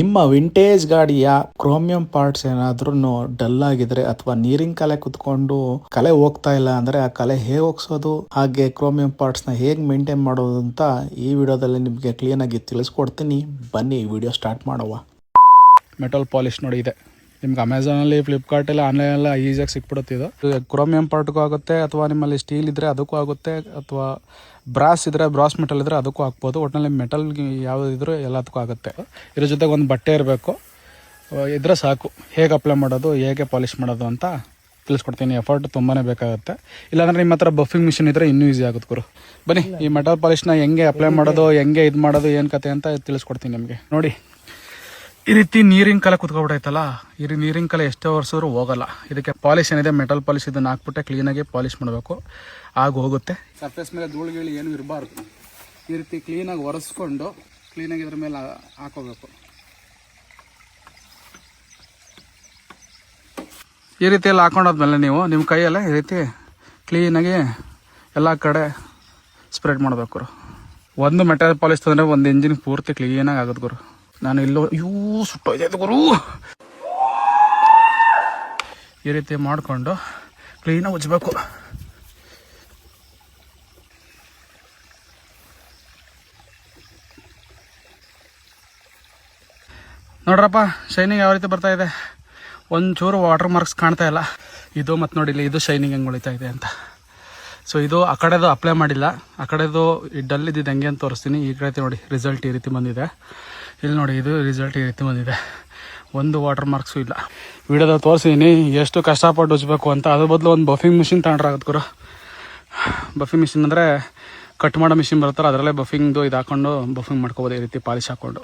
ನಿಮ್ಮ ವಿಂಟೇಜ್ ಗಾಡಿಯ chromium parts ಏನಾದ್ರೂ ಡಲ್ ಆಗಿದ್ರೆ ಅಥವಾ ನೀರಿನ ಕಲೆ ಕುತ್ಕೊಂಡು ಕಲೆ ಹೋಗ್ತಾ ಇಲ್ಲ ಅಂದ್ರೆ ಆ ಕಲೆ ಹೇಗೆ ಹೋಗ್ಸೋದು, ಹಾಗೆ ಕ್ರೋಮಿಯಂ ಪಾರ್ಟ್ಸ್ ನ ಹೇಗೆ ಮೇಂಟೈನ್ ಮಾಡೋದು ಅಂತ ಈ ವಿಡಿಯೋದಲ್ಲಿ ನಿಮಗೆ ಕ್ಲೀನ್ ಆಗಿ ತಿಳಿಸ್ಕೊಡ್ತೀನಿ. ಬನ್ನಿ ವಿಡಿಯೋ ಸ್ಟಾರ್ಟ್ ಮಾಡುವ. ಮೆಟಲ್ ಪಾಲಿಶ್ ನೋಡಿ ಇದೆ ನಿಮ್ಗೆ ಅಮೆಝಾನಲ್ಲಿ, ಫ್ಲಿಪ್ಕಾರ್ಟಲ್ಲಿ, ಆನ್ಲೈನೆಲ್ಲ ಈಸಿಯಾಗಿ ಸಿಕ್ಬಿಡುತ್ತೆ. ಇದು ಕ್ರೋಮಿಯಂ ಪಾರ್ಟ್ಗೂ ಆಗುತ್ತೆ, ಅಥವಾ ನಿಮ್ಮಲ್ಲಿ ಸ್ಟೀಲ್ ಇದ್ದರೆ ಅದಕ್ಕೂ ಆಗುತ್ತೆ, ಅಥವಾ ಬ್ರಾಸ್ ಇದ್ದರೆ ಬ್ರಾಸ್ ಮೆಟಲ್ ಇದ್ದರೆ ಅದಕ್ಕೂ ಹಾಕ್ಬೋದು. ಒಟ್ಟಿನಲ್ಲಿ ಮೆಟಲ್ ಯಾವುದಿದ್ರೂ ಎಲ್ಲದಕ್ಕೂ ಆಗುತ್ತೆ. ಇದ್ರ ಜೊತೆಗೆ ಒಂದು ಬಟ್ಟೆ ಇರಬೇಕು, ಇದ್ರೆ ಸಾಕು. ಹೇಗೆ ಅಪ್ಲೈ ಮಾಡೋದು, ಹೇಗೆ ಪಾಲಿಷ್ ಮಾಡೋದು ಅಂತ ತಿಳಿಸ್ಕೊಡ್ತೀನಿ. ಎಫರ್ಟ್ ತುಂಬಾ ಬೇಕಾಗುತ್ತೆ. ಇಲ್ಲಾಂದರೆ ನಿಮ್ಮ ಹತ್ರ ಬಫಿಂಗ್ ಮಿಷಿನ್ ಇದ್ದರೆ ಇನ್ನೂ ಈಸಿ ಆಗುತ್ತೆ ಗುರು. ಬನ್ನಿ ಈ ಮೆಟಲ್ ಪಾಲಿಷ್ನ ಹೆಂಗೆ ಅಪ್ಲೈ ಮಾಡೋದು, ಹೆಂಗೆ ಇದು ಮಾಡೋದು, ಏನು ಕತೆ ಅಂತ ತಿಳಿಸ್ಕೊಡ್ತೀನಿ ನಿಮಗೆ. ನೋಡಿ, ಈ ರೀತಿ ನೀರಿನ ಕಲೆ ಕುತ್ಕೊಬಿಟ್ಟೈತಲ್ಲ, ಈ ನೀರಿನ ಕಲೆ ಎಷ್ಟೇ ಒರೆಸಿದ್ರು ಹೋಗಲ್ಲ. ಇದಕ್ಕೆ ಪಾಲಿಶ್ ಏನಿದೆ, ಮೆಟಲ್ ಪಾಲಿಶ್, ಇದನ್ನು ಹಾಕ್ಬಿಟ್ಟೆ ಕ್ಲೀನಾಗಿ ಪಾಲಿಶ್ ಮಾಡಬೇಕು, ಆಗ ಹೋಗುತ್ತೆ. ಸರ್ಫೇಸ್ ಮೇಲೆ ಧೂಳುಗಳು ಏನು ಇರಬಾರ್ದು. ಈ ರೀತಿ ಕ್ಲೀನಾಗಿ ಒರೆಸ್ಕೊಂಡು ಕ್ಲೀನಾಗಿ ಇದ್ರ ಮೇಲೆ ಹಾಕೋಬೇಕು. ಈ ರೀತಿಯಲ್ಲಿ ಹಾಕೊಂಡಾದ್ಮೇಲೆ ನೀವು ನಿಮ್ಮ ಕೈಯಲ್ಲೇ ಈ ರೀತಿ ಕ್ಲೀನಾಗಿ ಎಲ್ಲ ಕಡೆ ಸ್ಪ್ರೆಡ್ ಮಾಡಬೇಕು. ಒಂದು ಮೆಟಲ್ ಪಾಲಿಶ್ ತಂದರೆ ಒಂದು ಇಂಜಿನ್ ಪೂರ್ತಿ ಕ್ಲೀನಾಗಿ ಆಗೋದು ಗುರು. ನಾನು ಇಲ್ಲೋ ಸುಟ್ಟೋಯ್ತು ಗುರು. ಈ ರೀತಿ ಮಾಡಿಕೊಂಡು ಕ್ಲೀನಾಗಿ ಉಜ್ಜಬೇಕು. ನೋಡ್ರಪ್ಪ, ಶೈನಿಂಗ್ ಯಾವ ರೀತಿ ಬರ್ತಾ ಇದೆ. ಒಂಚೂರು ವಾಟರ್ ಮಾರ್ಕ್ಸ್ ಕಾಣ್ತಾ ಇಲ್ಲ. ಇದು ಮತ್ತು ನೋಡಿ ಇಲ್ಲಿ, ಇದು ಶೈನಿಂಗ್ ಹೆಂಗೆ ಉಳಿತಾ ಇದೆ ಅಂತ. ಸೊ ಇದು ಆ ಕಡೆದು ಅಪ್ಲೈ ಮಾಡಿಲ್ಲ, ಆ ಕಡೆದು ಡಲ್ ಇದ್ದಿದ್ದು ಹೆಂಗೆ ಅಂತ ತೋರಿಸ್ತೀನಿ. ಈ ಕಡೆ ನೋಡಿ ರಿಸಲ್ಟ್ ಈ ರೀತಿ ಬಂದಿದೆ. ಇಲ್ಲಿ ನೋಡಿ, ಇದು ರಿಸಲ್ಟ್ ಈ ರೀತಿ ಬಂದಿದೆ. ಒಂದು ವಾಟರ್ ಮಾರ್ಕ್ಸು ಇಲ್ಲ. ವಿಡಿಯೋದಾಗ ತೋರಿಸಿದ್ದೀನಿ ಎಷ್ಟು ಕಷ್ಟಪಟ್ಟು ಉಜ್ಬೇಕು ಅಂತ. ಅದ್ರ ಬದಲು ಒಂದು ಬಫಿಂಗ್ ಮಿಷಿನ್ ತಗೊಂಡ್ರಾಗತ್ತೆ ಗುರು. ಬಫಿಂಗ್ ಮಿಷಿನ್ ಅಂದರೆ ಕಟ್ ಮಾಡೋ ಮಿಷಿನ್ ಬರ್ತಾರೆ, ಅದರಲ್ಲೇ ಬಫಿಂಗ್ದು ಇದು ಹಾಕ್ಕೊಂಡು ಬಫಿಂಗ್ ಮಾಡ್ಕೋಬೋದು, ಈ ರೀತಿ ಪಾಲಿಶ್ ಹಾಕ್ಕೊಂಡು.